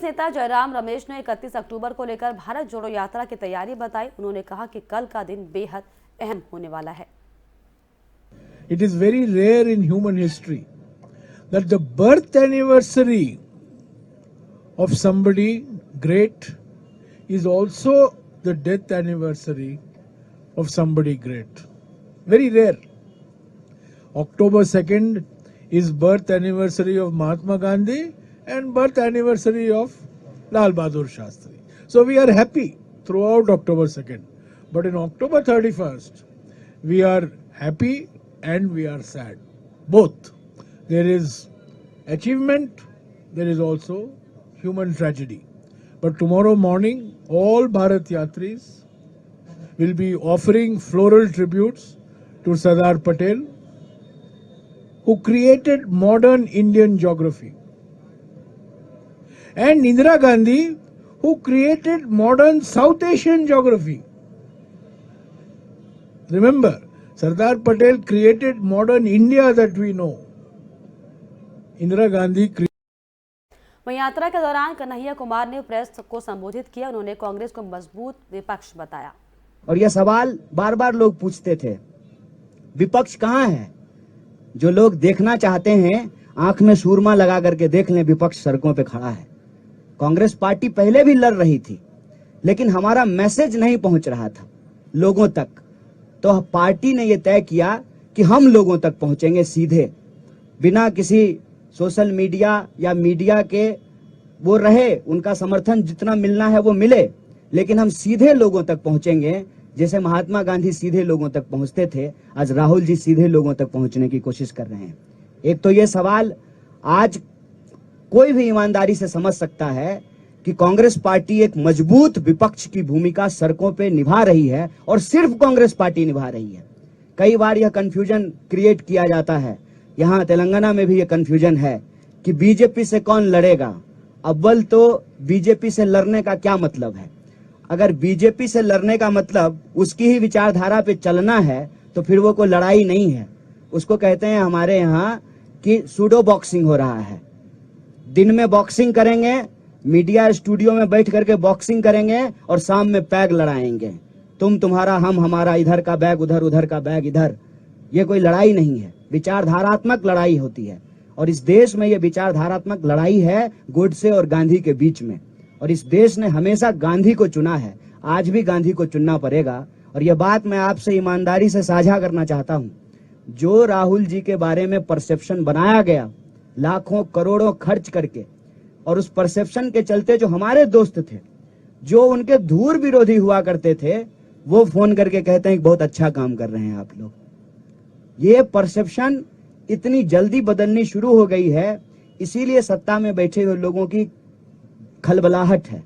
नेता जयराम रमेश ने 31 अक्टूबर को लेकर भारत जोड़ो यात्रा की तैयारी बताई। उन्होंने कहा कि कल का दिन बेहद अहम होने वाला है। It is very rare in human history that the birth anniversary of somebody great is also the death anniversary of somebody great. Very rare. October 2nd is birth anniversary of Mahatma Gandhi and birth anniversary of Lal Bahadur Shastri. So we are happy throughout October 2nd. But in October 31st, we are happy and we are sad. Both. There is achievement, there is also human tragedy. But tomorrow morning, all Bharat Yatris will be offering floral tributes to Sardar Patel, who created modern Indian geography, and Indira Gandhi, who created modern South Asian geography. Remember, Sardar Patel created modern India that we know. Indira Gandhi वहीं यात्रा के दौरान कन्हैया कुमार ने press को संबोधित किया। उन्होंने कांग्रेस को मजबूत विपक्ष बताया। और यह सवाल बार बार लोग पूछते थे, विपक्ष कहाँ है? जो लोग देखना चाहते हैं आंख में सूरमा लगा करके देख लें, विपक्ष सड़कों पे खड़ा है। कांग्रेस पार्टी पहले भी लड़ रही थी, लेकिन हमारा मैसेज नहीं पहुंच रहा था लोगों तक। तो पार्टी ने यह तय किया कि हम लोगों तक पहुंचेंगे सीधे, बिना किसी सोशल मीडिया या मीडिया के वो रहे, उनका समर्थन जितना मिलना है वो मिले, लेकिन हम सीधे लोगों तक पहुंचेंगे। जैसे महात्मा गांधी सीधे लोगों तक पहुंचते थे, आज राहुल जी सीधे लोगों तक पहुंचने की कोशिश कर रहे हैं। एक तो ये सवाल आज कोई भी ईमानदारी से समझ सकता है कि कांग्रेस पार्टी एक मजबूत विपक्ष की भूमिका सड़कों पे निभा रही है, और सिर्फ कांग्रेस पार्टी निभा रही है। कई बार यह कंफ्यूजन क्रिएट किया जाता है, यहाँ तेलंगाना में भी यह कंफ्यूजन है कि बीजेपी से कौन लड़ेगा। अव्वल तो बीजेपी से लड़ने का क्या मतलब है? अगर बीजेपी से लड़ने का मतलब उसकी ही विचारधारा पे चलना है तो फिर वो कोई लड़ाई नहीं है। उसको कहते हैं हमारे यहाँ कि सूडो बॉक्सिंग हो रहा है। दिन में बॉक्सिंग करेंगे, मीडिया स्टूडियो में बैठ करके बॉक्सिंग करेंगे और शाम में पैग लड़ाएंगे। तुम तुम्हारा, हम हमारा, इधर का बैग उधर, उधर का बैग इधर। ये कोई लड़ाई नहीं है, विचारधारात्मक लड़ाई होती है। और इस देश में यह विचारधारात्मक लड़ाई है गोडसे और गांधी के बीच में। और इस देश ने हमेशा गांधी को चुना है, आज भी गांधी को चुनना पड़ेगा। और यह बात मैं आपसे ईमानदारी से साझा करना चाहता हूं, जो राहुल जी के बारे में परसेप्शन बनाया गया लाखों करोड़ों खर्च करके, और उस परसेप्शन के चलते जो हमारे दोस्त थे, जो उनके धूर विरोधी हुआ करते थे, वो फोन करके कहते हैं कि बहुत अच्छा काम कर रहे हैं आप लोग। ये परसेप्शन इतनी जल्दी बदलनी शुरू हो गई है, इसीलिए सत्ता में बैठे हुए लोगों की खलबलाहट है।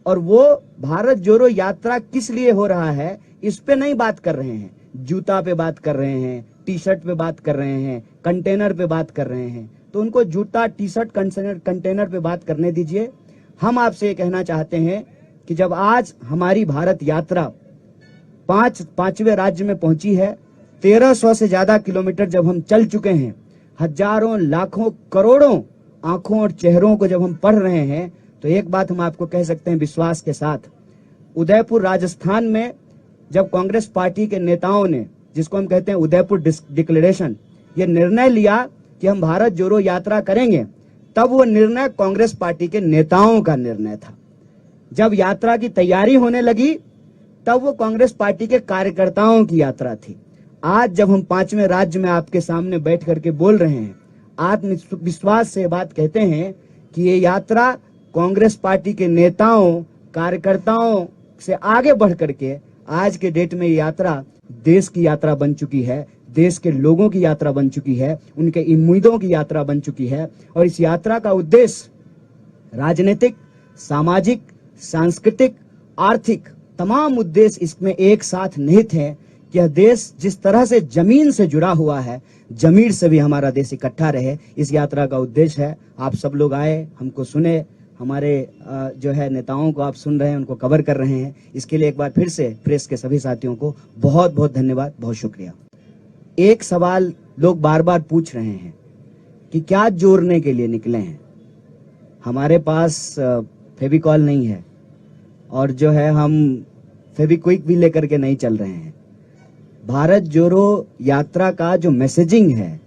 और वो भारत जोड़ो यात्रा किस लिए हो रहा है इस पे नहीं बात कर रहे हैं। जूता पे बात कर रहे हैं, टी शर्ट पे बात कर रहे हैं, कंटेनर पे बात कर रहे हैं। तो उनको जूता, टी शर्ट, कंटेनर पे बात करने दीजिए। हम आपसे ये कहना चाहते हैं कि जब आज हमारी भारत यात्रा पांचवें राज्य में पहुंची है, 1300 से ज्यादा किलोमीटर जब हम चल चुके हैं, हजारों लाखों करोड़ों आंखों और चेहरों को जब हम पढ़ रहे हैं, तो एक बात हम आपको कह सकते हैं विश्वास के साथ, उदयपुर राजस्थान में जब कांग्रेस पार्टी के नेताओं ने, जिसको हम कहते हैं उदयपुर डिक्लेरेशन, ये निर्णय लिया कि हम भारत जोड़ो यात्रा करेंगे, तब वो निर्णय कांग्रेस पार्टी के नेताओं का निर्णय था। जब यात्रा की तैयारी होने लगी तब वो कांग्रेस पार्टी के कार्यकर्ताओं की यात्रा थी। आज जब हम 5वें राज्य में आपके सामने बैठ करके बोल रहे हैं, आत्मविश्वास से बात कहते हैं कि ये यात्रा कांग्रेस पार्टी के नेताओं, कार्यकर्ताओं से आगे बढ़ करके आज के डेट में ये यात्रा देश की यात्रा बन चुकी है, देश के लोगों की यात्रा बन चुकी है, उनके उम्मीदों की यात्रा बन चुकी है। और इस यात्रा का उद्देश्य राजनीतिक, सामाजिक, सांस्कृतिक, आर्थिक तमाम उद्देश्य इसमें एक साथ निहित है कि यह देश जिस तरह से जमीन से जुड़ा हुआ है, जमीन से भी हमारा देश इकट्ठा रहे। इस यात्रा का उद्देश्य है। आप सब लोग आए, हमको सुने, हमारे जो है नेताओं को आप सुन रहे हैं, उनको कवर कर रहे हैं। इसके लिए एक बार फिर से प्रेस के सभी साथियों को बहुत बहुत धन्यवाद, बहुत शुक्रिया। एक सवाल लोग बार बार पूछ रहे हैं कि क्या जोड़ने के लिए निकले हैं। हमारे पास फेविकॉल नहीं है, और जो है हम फेविक्विक भी लेकर के नहीं चल रहे हैं। भारत जोड़ो यात्रा का जो मैसेजिंग है,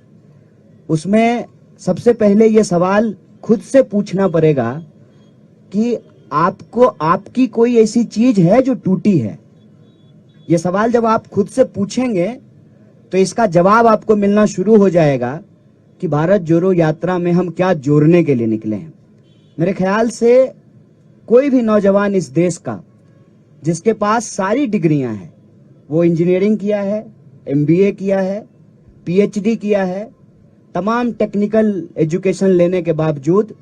उसमें सबसे पहले ये सवाल खुद से पूछना पड़ेगा कि आपको आपकी कोई ऐसी चीज है जो टूटी है। ये सवाल जब आप खुद से पूछेंगे तो इसका जवाब आपको मिलना शुरू हो जाएगा कि भारत जोड़ो यात्रा में हम क्या जोड़ने के लिए निकले हैं। मेरे ख्याल से कोई भी नौजवान इस देश का जिसके पास सारी डिग्रियां हैं, वो इंजीनियरिंग किया है, एमबीए किया है, पीएचडी किया है, तमाम टेक्निकल एजुकेशन लेने के बावजूद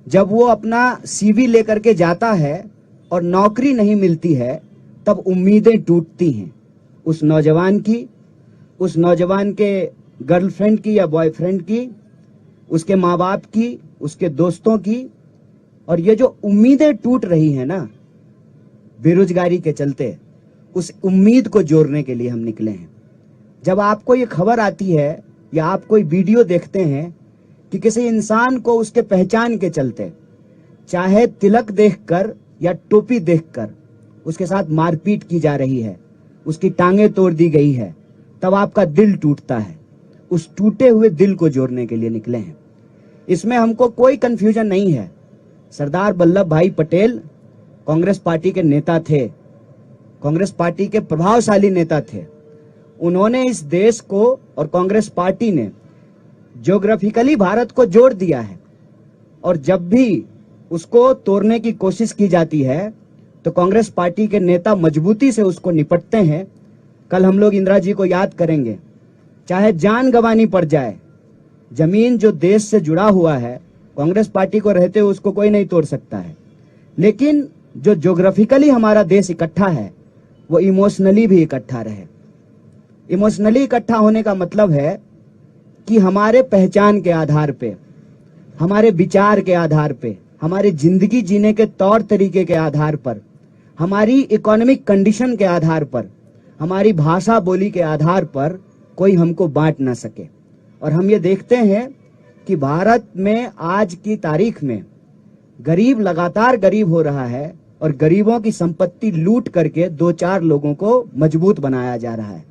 जब वो अपना सीवी लेकर के जाता है और नौकरी नहीं मिलती है, तब उम्मीदें टूटती हैं उस नौजवान की, उस नौजवान के गर्लफ्रेंड की या बॉयफ्रेंड की, उसके माँ बाप की, उसके दोस्तों की। और ये जो उम्मीदें टूट रही है ना बेरोजगारी के चलते, उस उम्मीद को जोड़ने के लिए हम निकले हैं। जब आपको ये खबर आती है या आप कोई वीडियो देखते हैं कि किसी इंसान को उसके पहचान के चलते, चाहे तिलक देखकर या टोपी देखकर, उसके साथ मारपीट की जा रही है, उसकी टांगें तोड़ दी गई है, तब आपका दिल टूटता है। उस टूटे हुए दिल को जोड़ने के लिए निकले हैं। इसमें हमको कोई कंफ्यूजन नहीं है। सरदार वल्लभ भाई पटेल कांग्रेस पार्टी के नेता थे, कांग्रेस पार्टी के प्रभावशाली नेता थे। उन्होंने इस देश को और कांग्रेस पार्टी ने ज्योग्राफिकली भारत को जोड़ दिया है, और जब भी उसको तोड़ने की कोशिश की जाती है तो कांग्रेस पार्टी के नेता मजबूती से उसको निपटते हैं। कल हम लोग इंदिरा जी को याद करेंगे, चाहे जान गंवानी पड़ जाए, जमीन जो देश से जुड़ा हुआ है, कांग्रेस पार्टी को रहते हुए उसको कोई नहीं तोड़ सकता है। लेकिन जो ज्योग्राफिकली हमारा देश इकट्ठा है, वो इमोशनली भी इकट्ठा रहे। इमोशनली इकट्ठा होने का मतलब है कि हमारे पहचान के आधार पे, हमारे विचार के आधार पे, हमारी जिंदगी जीने के तौर तरीके के आधार पर, हमारी इकोनॉमिक कंडीशन के आधार पर, हमारी भाषा बोली के आधार पर कोई हमको बांट ना सके। और हम ये देखते हैं कि भारत में आज की तारीख में गरीब लगातार गरीब हो रहा है, और गरीबों की संपत्ति लूट करके 2-4 लोगों को मजबूत बनाया जा रहा है।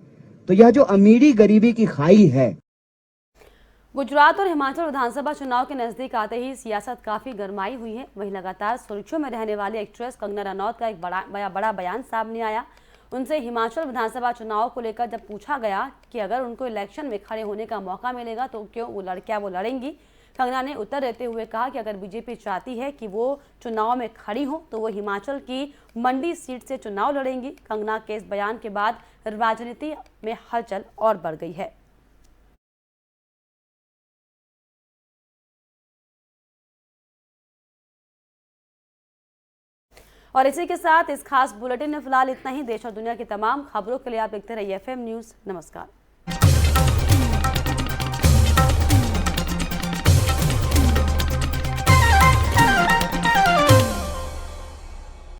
तो यह जो अमीरी गरीबी की खाई है। गुजरात और हिमाचल विधानसभा चुनाव के नजदीक आते ही सियासत काफी गरमाई हुई है। वहीं लगातार सुर्खियों में रहने वाली एक्ट्रेस कंगना रनौत का एक बड़ा बयान सामने आया। उनसे हिमाचल विधानसभा चुनाव को लेकर जब पूछा गया कि अगर उनको इलेक्शन में खड़े होने का मौका मिलेगा तो क्यों वो लड़ेंगी, कंगना ने उत्तर देते हुए कहा कि अगर बीजेपी चाहती है कि वो चुनाव में खड़ी हो तो वो हिमाचल की मंडी सीट से चुनाव लड़ेंगी। कंगना के इस बयान के बाद राजनीति में हलचल और बढ़ गई है। और इसी के साथ इस खास बुलेटिन में फिलहाल इतना ही। देश और दुनिया की तमाम खबरों के लिए आप देखते रहिए FM न्यूज़। नमस्कार।